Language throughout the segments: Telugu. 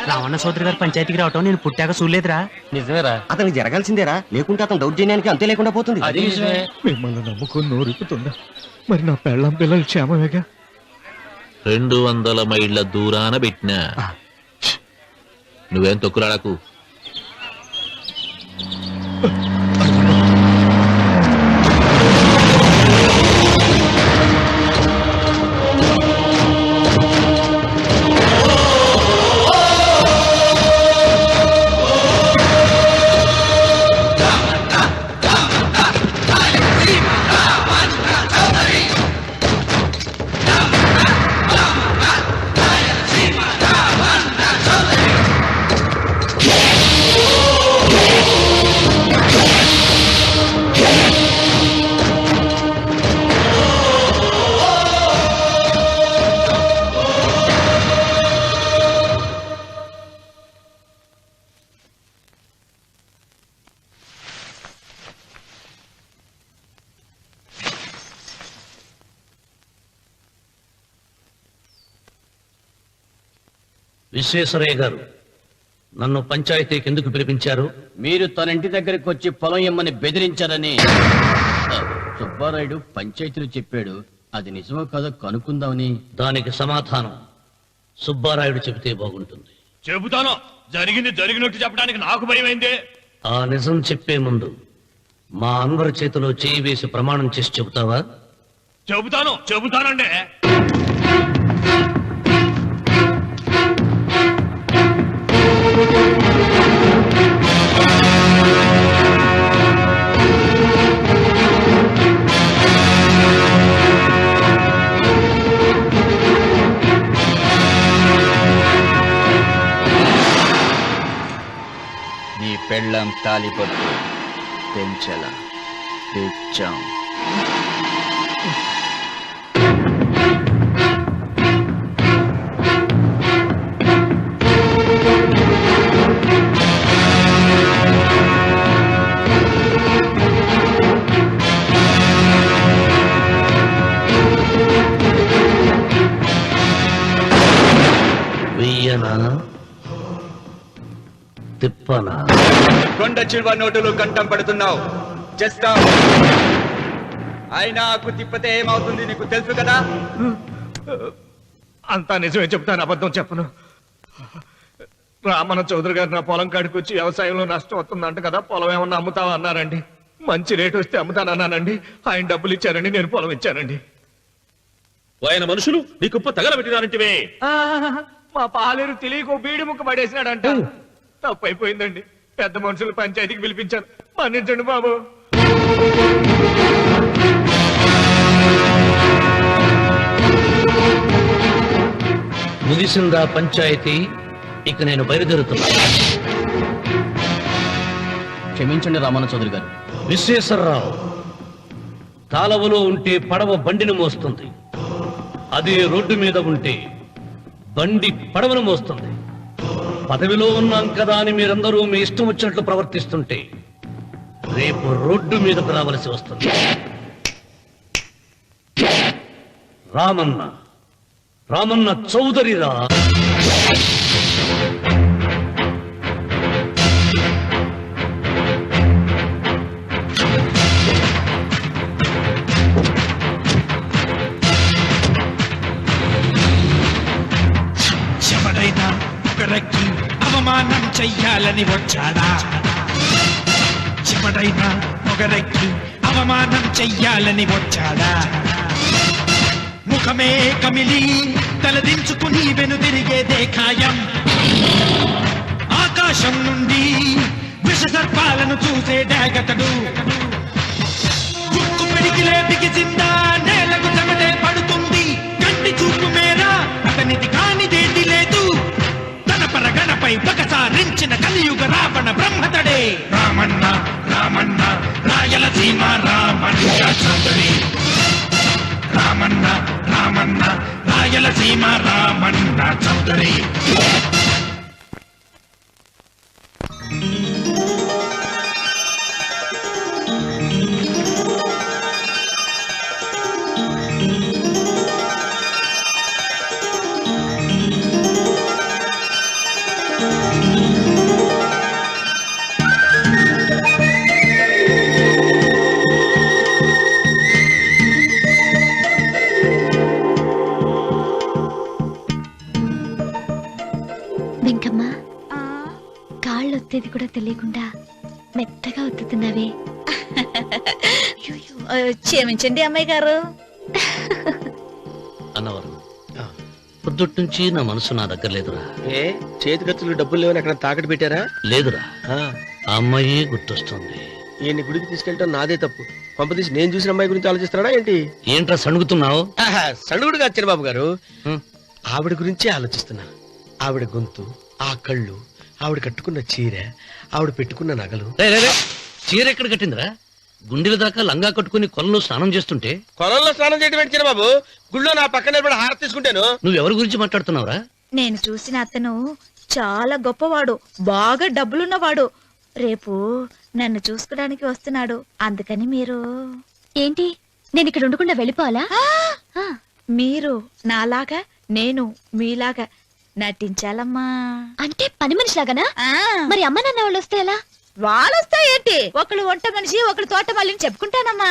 రావణ సోదరి గారు పంచాయతీకి రావటం నేను పుట్టాక చూడలేదురా. నిజమేరా, అతనికి జరగాల్సిందేరా, లేకుంటే అతను దౌర్జన్యానికి అంతే లేకుండా పోతుంది. అది నిజమే. మిమ్మల్ని నమ్ముకొని నోరుపుతుందా? మరి నా పెళ్ళం పిల్లలు క్షేమమేగా? 200 మైళ్ళ దూరాన పెట్టినా. నువ్వేం తొక్కులాడకు. విశ్వేశ్వరయ్య గారు, నన్ను పంచాయతీకి ఎందుకు పిలిపించారు? మీరు తన ఇంటి దగ్గరికి వచ్చి పొలం ఇమ్మని బెదిరించారని సుబ్బారాయుడు పంచాయతీలో చెప్పాడు. అది నిజమో కాదో కనుక్కుందామని. దానికి సమాధానం సుబ్బారాయుడు చెబితే బాగుంటుంది. చెబుతాను. జరిగింది జరిగినట్టు చెప్పడానికి నాకు భయమైందే. ఆ నిజం చెప్పే ముందు మా అన్వర్ చేతిలో చేయి వేసి ప్రమాణం చేసి చెబుతావా? చెబుతానండి. నీ పెళ్ళం తాలిపట్టు పెంచల తెచ్చాం. వెయ్యనా తిప్పనా? కొండ చిల్వ నోటులు కంఠం పడుతున్నావు. చేస్తావు. అయినా ఆకు తిప్పితే ఏమవుతుంది నీకు తెలుసు కదా. అంతా నిజమే చెప్తాను, అబద్ధం చెప్పను. రామన్న చౌదరి గారు నా పొలం కాడికి వచ్చి వ్యవసాయంలో నష్టం వస్తుందంట కదా, పొలం ఏమన్నా అమ్ముతావా అన్నారండి. మంచి రేటు వస్తే అమ్ముతానన్నానండి. ఆయన డబ్బులు ఇచ్చారండి, నేను పొలం ఇచ్చానండి. ఆయన మనుషులు నీ కుప్ప తగలబెట్టినారంటివే. మా పాలేరు తెలియక బీడి ముక్క పడేసినాడంట. తప్పు అయిపోయిందండి. పెద్ద మనుషులు పంచాయతీకి పిలిపించారు. మన్నించండి బాబు. ముగిసిందా పంచాయతీ? ఇక నేను బయలుదేరుతున్నా. క్షమించండి రామన్న చౌదరి గారు. విశ్వేశ్వరరావు, కాలవలో ఉంటే పడవ బండిని మోస్తుంది, అదే రోడ్డు మీద ఉంటే బండి పడవను మోస్తుంది. పదవిలో ఉన్నాం కదా అని మీరందరూ మీ ఇష్టం వచ్చినట్లు ప్రవర్తిస్తుంటే రేపు రోడ్డు మీదకు రావలసి వస్తుంది. రామన్న చౌదరిరా. ఎవడైనా ఒకరికి అవమానం చెయ్యాలని వచ్చాడా? ఎవడైనా ఒకరికి అవమానం చెయ్యాలని వచ్చాడా? ముఖమే కమిలి తలదించుకుని వెనుదిరిగేదే ఖాయం. ఆకాశం నుండి విషసర్పాలను చూసే డాగతడు. ఉక్కు పిడికిలే బిగిసిందా నేలకు చెమటే పడుతుంది. కంటి చూపు మేరా అతనిది కానిదేంటి లేదు. తన పరగణపై పగసారించిన కలియుగ రావణ బ్రహ్మతడే రామన్న. రామన్న రాయలసీమ రామన్న చౌదరి. రామన్న రామన్న రాయలసీమ రామన్న చౌదరి. వెంకమ్మ, కాళ్ళు ఒత్తేది కూడా తెలియకుండా మెత్తగా ఒత్తుతున్నావే. క్షమించండి అమ్మాయి గారు. అన్నవరం పొద్దుటి నుంచి నా మనసు నా దగ్గర లేదురా. ఏ చేతి ఖర్చులు డబ్బులు లేవని అక్కడ తాకట్టు పెట్టారా? లేదురా, ఆ అమ్మాయి గుర్తొస్తుంది. ఈయన్ని గుడికి తీసుకెళ్ళటం నాదే తప్పు. పంపదీసి నేను చూసిన అమ్మాయి గురించి ఆలోచిస్తున్నాడా ఏంటి? ఏంట్రా సణుగుతున్నావు? సడుగుడు కాదు చిన్నబాబు గారు, ఆవిడ గురించే ఆలోచిస్తున్నా. ఆవిడ గొంతు, ఆ కళ్ళు, ఆవిడ కట్టుకున్న చీర, ఆవిడ పెట్టుకున్న నగలు. చీర ఎక్కడ కట్టిందిరా? గుండెల దాకా లంగా కట్టుకుని కొలంలో స్నానం చేస్తుంటే. కొలంలో స్నానం చేయడం ఏంటి చిన్నబాబు? గుళ్ళో నా పక్కన నిలబడి హారతి తీసుకుంటాను. నువ్వెవరి గురించి మాట్లాడుతున్నావురా? నేను చూసిన అతను చాలా గొప్పవాడు, బాగా డబ్బులున్నవాడు. రేపు నన్ను చూసుకోడానికి వస్తున్నాడు. అందుకని మీరు ఏంటి, నేను ఇక్కడ ఉండకుండా వెళ్ళిపోవాలా? మీరు నాలాగా, నేను మీలాగా నటించాలమ్మా. అంటే పని మనిషిలాగానా? మరి అమ్మ నాన్న వాళ్ళు వస్తే ఎలా? వాళ్ళు వస్తాయేంటి? ఒకళ్ళు వంట మనిషి, ఒకళ్ళు తోట మళ్ళీ చెప్పుకుంటానమ్మా.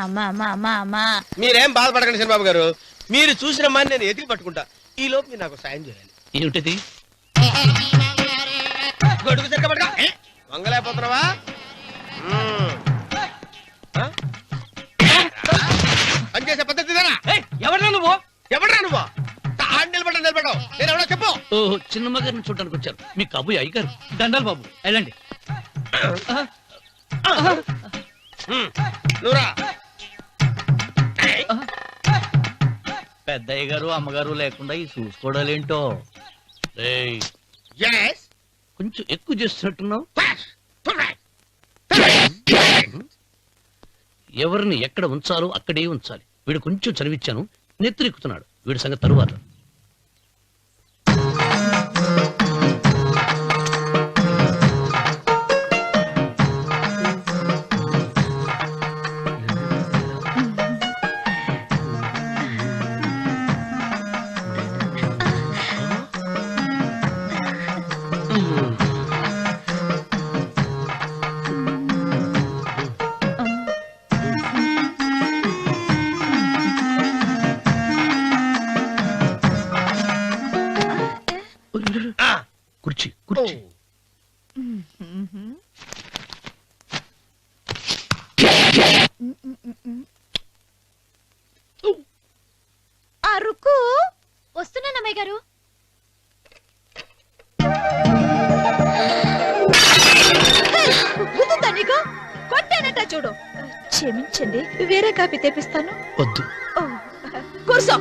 అమ్మా మీరేం బాధపడకండి చిన్నబాబు గారు, మీరు చూసిన అమ్మాయిని నేను ఎతికి పట్టుకుంటా. ఈ లోపు మీరు నాకు సాయం చేయాలి. ఏమిటిది? గొడుగు చెక్క పట్టుకో. వంగలేకపోతున్నావా? పనిచేసే పద్ధతి ఎవడరా నువ్వు? ఎవడరా నువ్వు? నిలబడ్డావు. నేను ఎవడో చెప్పు. ఓహో, చిన్నమ్మ గారిని చూడడానికి వచ్చారు. మీ కాబోయే అయ్యగారు. దండాలు బాబు, వెళ్ళండి. నువ్వురా. పెద్దయ్య గారు అమ్మగారు లేకుండా ఈ చూసుకోవడాలేంటో. కొంచెం ఎక్కువ చేస్తున్నట్టున్నావు. ఎవరిని ఎక్కడ ఉంచాలో అక్కడే ఉంచాలి. వీడు కొంచెం చదివిచ్చాను, నెత్తిరెక్కుతున్నాడు. వీడి సంగతి తరువాత. కుర్చీ కుర్చీ. అరుకు వస్తున్నాను అమ్మాయి గారు. నీకు కొట్టానట చూడు. క్షమించండి, వేరే కాపీ తెప్పిస్తాను. వద్దు. కూర్చో.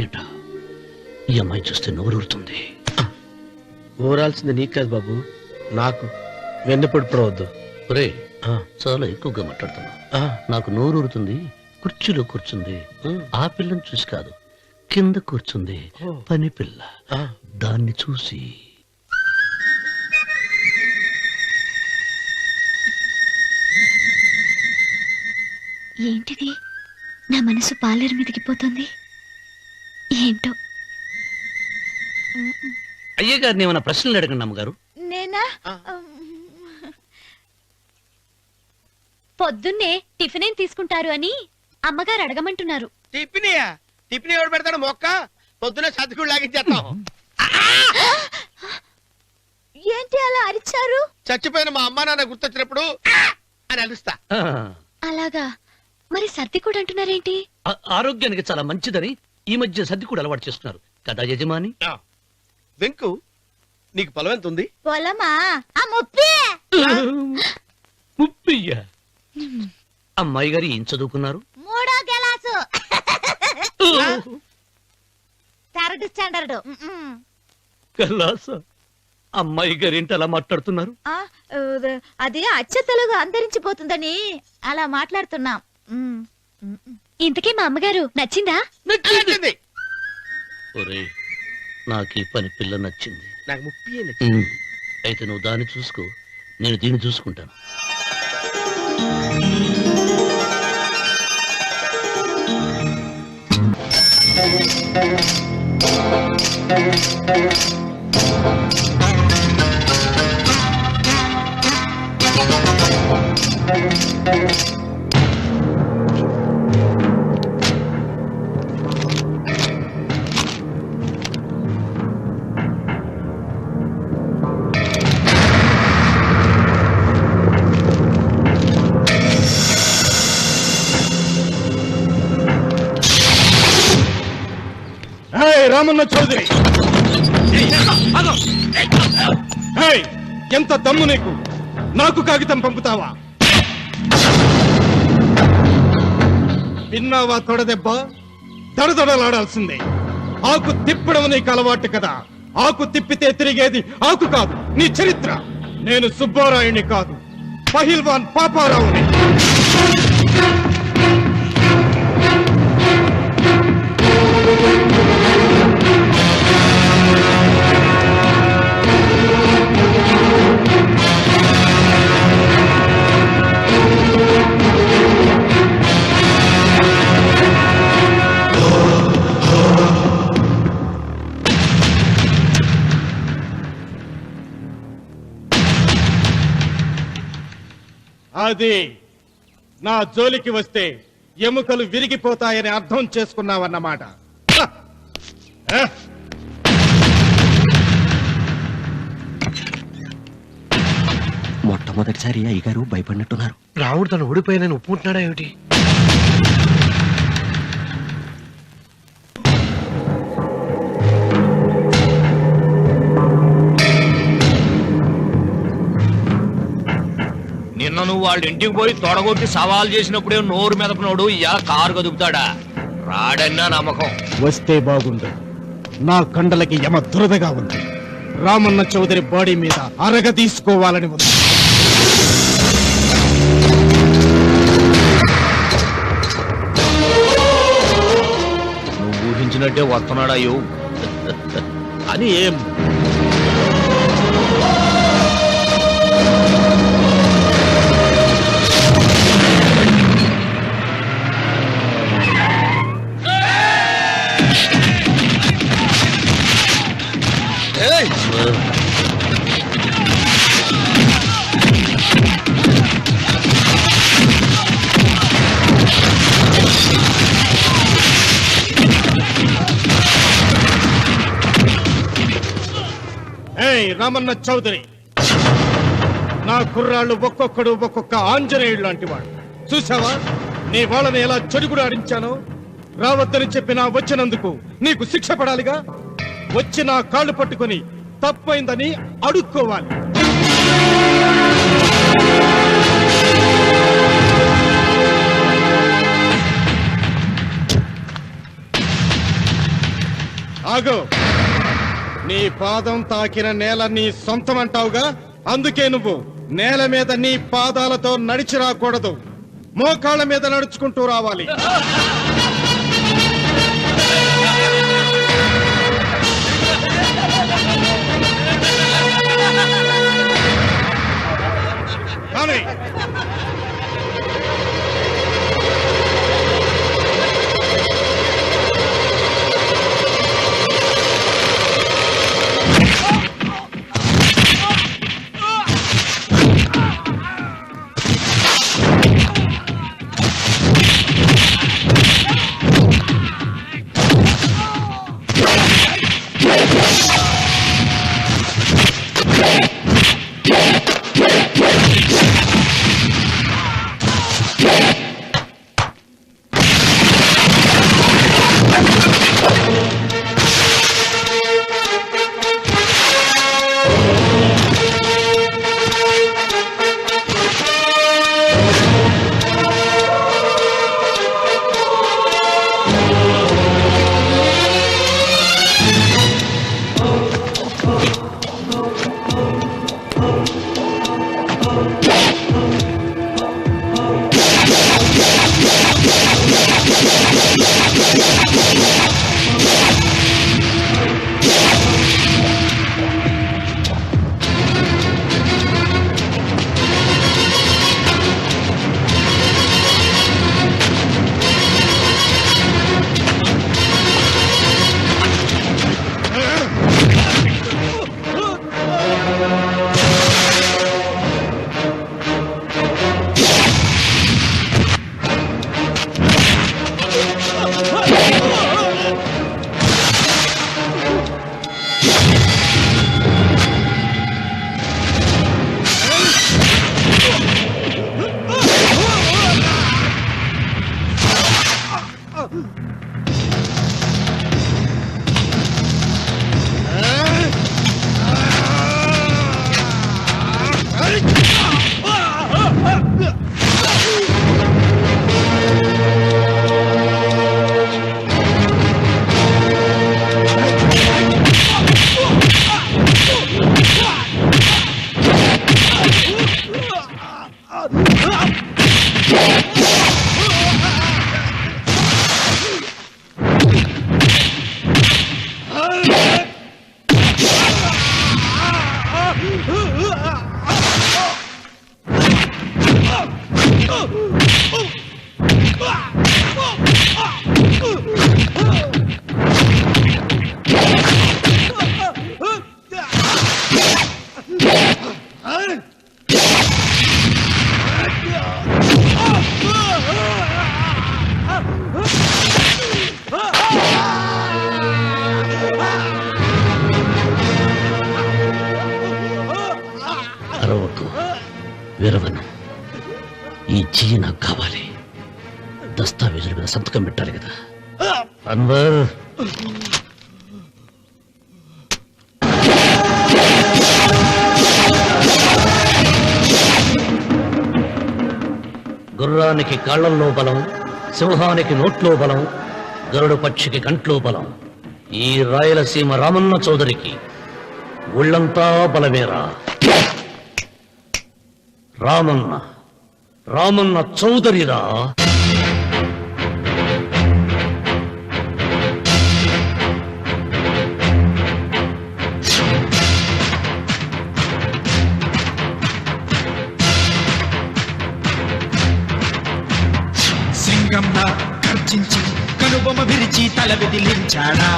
ఏంటా, ఈ అమ్మాయి చూస్తే నోరూరుతుంది. ఊరాల్సింది నీకు కాదు బాబు, నాకు. వెన్నపడి పడవద్దు. ఒరే, చాలా ఎక్కువగా మాట్లాడుతున్నా. నాకు నోరూరుతుంది. కుర్చీలో కూర్చుంది. ఆ పిల్లని చూసి కాదు, కింద కూర్చుంది పని పిల్ల. దాన్ని చూసి. ఏంటిది? నా మనసు పాలేరు మీదకి పోతుంది. ఏంటో. అయ్యగారిని ఏమైనా ప్రశ్నలు అడగండి అమ్మగారు. నేనా? పొద్దున్నే టిఫిన్ ఏం తీసుకుంటారు అని అమ్మగారు అడగమంటున్నారు. టిఫినియా? టిఫిన్ ఎవడు పెడతాడు? మొక్క పొద్దునే సతికుడు లాగించేస్తాం. ఏంటి అలా అరిచారు? చచ్చిపోయిన మా అమ్మ నాన్న గుర్తొచ్చినప్పుడు అని అలుస్తా. అలాగా? మరి సర్ది కూడా అంటున్నారేంటి? ఆరోగ్యానికి చాలా మంచిదని ఈ మధ్య సర్ది కూడా అలవాటు చేస్తున్నారు కదా యజమాని. వెంకు, నీకు పొలం ఎంత ఉంది? పొలమా? ముప్పయ్య. అమ్మాయి గారు ఏం చదువుకున్నారు? 3వ క్లాసు, 3rd స్టాండర్డ్. కలాస. అమ్మాయి గారు ఏంటి అలా మాట్లాడుతున్నారు? అది అచ్చ తెలుగు అంతరించిపోతుందని అలా మాట్లాడుతున్నాం. ఇంతకీ మా అమ్మగారు నచ్చిందా? ఒరే, నాకు ఈ పని పిల్ల నచ్చింది. నాకు 30 నచ్చింది. అయితే నువ్వు దాన్ని చూసుకో, నేను దీన్ని చూసుకుంటాను. రామన్న చౌదరి, ఎంత దమ్ము నీకు? నాకు కాగితం పంపుతావా? విన్నావా తొడదెబ్బ? దడదడలాడాల్సిందే. ఆకు తిప్పడం నీకు అలవాటు కదా. ఆకు తిప్పితే తిరిగేది ఆకు కాదు, నీ చరిత్ర. నేను సుబ్బారాయుని కాదు, పహిల్వాన్ పాపారావుని. అది నా జోలికి వస్తే ఎముకలు విరిగిపోతాయని అర్థం చేసుకున్నావన్నమాట. మొట్టమొదటిసారి అయ్యగారు భయపడినట్టున్నారు. రాముడు తను ఓడిపోయానని ఒప్పుకుంటున్నాడా ఏమిటి? నిన్న నువ్వు వాళ్ళ ఇంటికి పోయి తొడగొట్టి సవాల్ చేసినప్పుడే నోరు మెదపనోడు ఇవాళ కారు కదుపుతాడా? రాడన్నా నమ్మకం. వస్తే బాగుండు. నా కండలకి యమ దురదగా ఉంది. రామన్న చౌదరి బాడీ మీద అరగ తీసుకోవాలని ఉంది. నువ్వు ఊహించినట్టే వస్తున్నాడయ్యో అని ఏం రామన్న చౌదరి, నా కుర్రాళ్ళు ఒక్కొక్కడు ఒక్కొక్క ఆంజనేయుడు లాంటి వాడు. చూసావా నీ వాళ్ళని ఎలా చెడుగుడు ఆడించానో? రావద్దని చెప్పినా వచ్చినందుకు నీకు శిక్ష పడాలిగా. వచ్చి నా కాళ్ళు పట్టుకొని తప్పైందని అడుక్కోవాలి. ఆగో, నీ పాదం తాకిన నేల నీ సొంతం అంటావుగా. అందుకే నువ్వు నేల మీద నీ పాదాలతో నడిచి రాకూడదు, మోకాళ్ళ మీద నడుచుకుంటూ రావాలి. కానీ అరవకు, విరవను. ఈ చెయ్యి నాకు కావాలి. దస్తావేజుల మీద సంతకం పెట్టాలి కదా. అన్వర్, గుర్రానికి కాళ్లల్లో బలం, సింహానికి నోట్లో బలం, గరుడు పక్షికి కంట్లో బలం. ఈ రాయలసీమ రామన్న చౌదరికి ఒళ్ళంతా బలమేరా. రామన్న, రామన్న చౌదరిరా. సింగంలా గర్జించి కనుబొమ్మ విరిచి తల విదిలించాడా.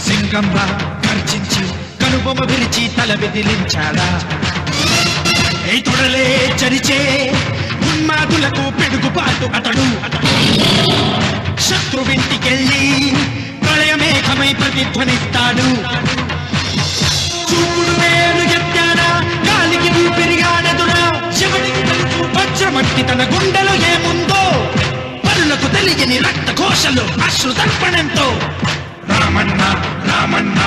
సింగంలా గర్జించి కనుబొమ్మ విరిచి తల విదిలించాడా. ఏ తొడలే చరిచే ఉన్మాదులకు పెడుగుబాటు అతడు. శత్రువింటికెళ్ళి ప్రళయమేఘమై ప్రతిధ్వనిస్తాడు. చూపుడు వేలు ఎత్తాడా, గాలికి ఊపిరిగాడెదురా. శివుడికి తెలుసు వజ్రమట్టి తన గుండెలో ఏముందో. పరులకు తెలియని రక్త ఘోషలు అశ్రు తర్పణంతో. రామన్న, రామన్న,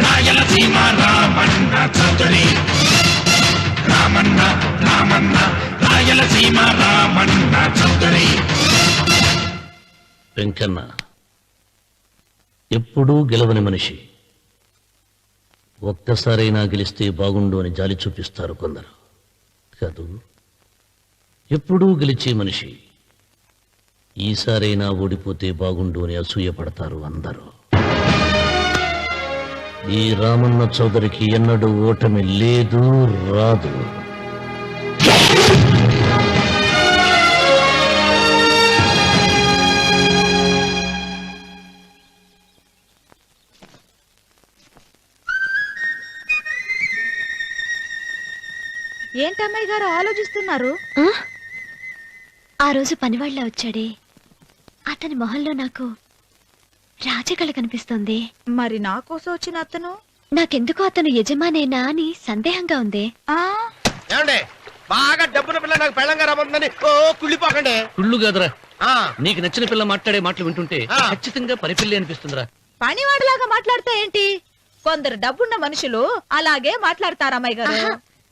రాయలసీమ రామన్న చౌదరి. రామన్న, రామన్న, రాయలసీమ రామన్న చౌదరి. వెంకన్న ఎప్పుడూ గెలవని మనిషి. ఒక్కసారైనా గెలిస్తే బాగుండు అని జాలి చూపిస్తారు కొందరు. కాదు, ఎప్పుడూ గెలిచే మనిషి. ఈసారైనా ఓడిపోతే బాగుండు అని అసూయపడతారు అందరూ. ఈ రామన్న చౌదరికి ఎన్నడూ ఓటమి లేదు, రాదు. ఏంటమ్మాయి గారు ఆలోచిస్తున్నారు? ఆ రోజు పనివాళ్ళ వచ్చాడే, అతని మొహంలో నాకు రాజకళ కనిపిస్తోంది. మరి నా కోసం వచ్చిన అతను? నాకెందుకో అతను యజమానేనా అని సందేహంగా ఉంది. ఏమండి, బాగా డబ్బున పిల్ల నాకు పెళ్ళంగా రాబోతుందని ఓ కుళ్ళిపోకండి. కుళ్ళు కాదురా, నీకు నచ్చిన పిల్ల మాట్లాడే మాటలు వింటుంటే ఖచ్చితంగా పనిపిల్లి అనిపిస్తుందిరా. పనివాడిలాగా మాట్లాడితే ఏంటి? కొందరు డబ్బున్న మనుషులు అలాగే మాట్లాడతారమ్మాయి గారు.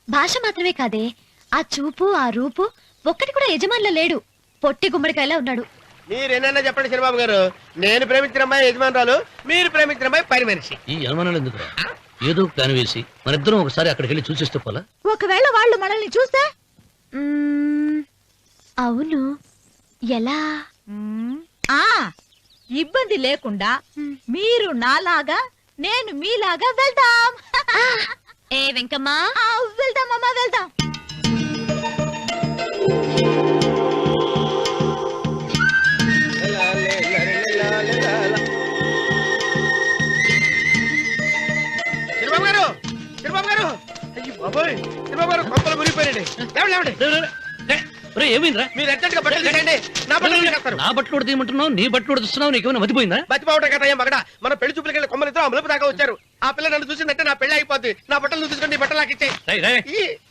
భాష మాత్రమే కాదే, ఆ చూపు, ఆ రూపు ఒక్కటి కూడా యజమానిలో లేడు. పొట్టి గుమ్మడికాయలా ఉన్నాడు. మీరేనన్నా చెప్పండి చంద్రబాబు గారు, నేను ప్రేమించిన అమ్మాయి యజమానురాలు, మీరు ప్రేమించిన అమ్మాయి పని మనిషి. ఈ అనుమానాలు ఎందుకురా? ఏదో ప్లాన్ వేసి మనిద్దరం ఒకసారి అక్కడికి వెళ్ళి చూసేస్తూ పోలా? ఒకవేళ వాళ్ళు మనల్ని చూస్తే? అవును, ఎలా? ఇబ్బంది లేకుండా మీరు నాలాగా, నేను మీలాగా వెళ్దాం. ఏ వెంకమ్మా, వెళ్దాం అమ్మా, వెళ్దాం. చంద్రబాబు గారు, చంద్రబాబు గారు, అయ్యి బాబోయ్, చంద్రబాబు గారు కొంపలు మురిగిపోయారండి. ఏమైందిరా? మీరు అర్జెంట్ గా బట్టలు తీసేయండి. నా బట్టలు తీసేస్తారు. నా బట్టలు తీయమంటున్నావు, నీ బట్టలు తీస్తున్నావు. నీకేమైనా మతిపోయిందా? బతిపోవటం కదా ఏం మగడ. మన పెళ్లి చూపులకి వెళ్ళి కొమ్మలు ఇద్దరు అమలుపు దాకా వచ్చారు. ఆ పిల్ల నన్ను చూసిందంటే నా పెళ్లి అయిపోద్ది. నా బట్టలు తీసుకొని బట్టలు నాకు ఇచ్చేయి.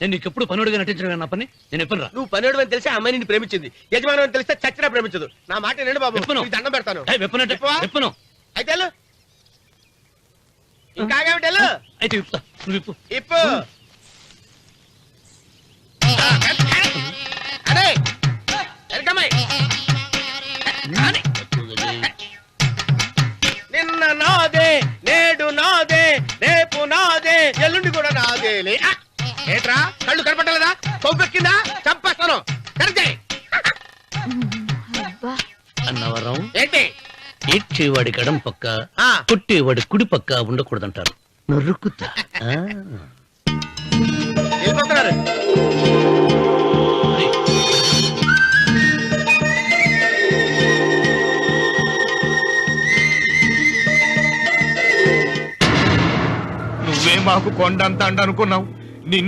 నేను నీకు ఎప్పుడు పనుడిగా నటించడం నా పని. నేను ఎప్పుడు రా. నువ్వు పనుడు అని తెలిసి ఆ అమ్మాయి నిన్ను ప్రేమించింది. యజమాని అని తెలిస్తే చచ్చినా ప్రేమించదు. నా మాట వినండి బాబు, నీకు దండం పెడతాను. విప్పను. అయితే వెళ్ళు. ఇంకా ఆగావిటి వెళ్ళు. అయితే విప్పుతా, నువ్వు విప్పు. ఇప్పు. అరే ఎరకమ్మాయి, నిన్న నాదే, నేడు నాదే, రేపు నాదే, ఎల్లుండి కూడా నాదేలే. ఏట్రా కళ్ళు కనపట్టలేదా? కొవ్వెక్కిందా? చంపేస్తాను. కరెక్టే అన్నవరం. ఏంటి? ఏడ్చేవాడి గడం పక్క, కొట్టేవాడి కుడి పక్క ఉండకూడదంటారు. నరుకుతా. వెళ్ళిపోతున్నారు. మాకు కొండంత అండ అనుకున్నావు. నిన్ను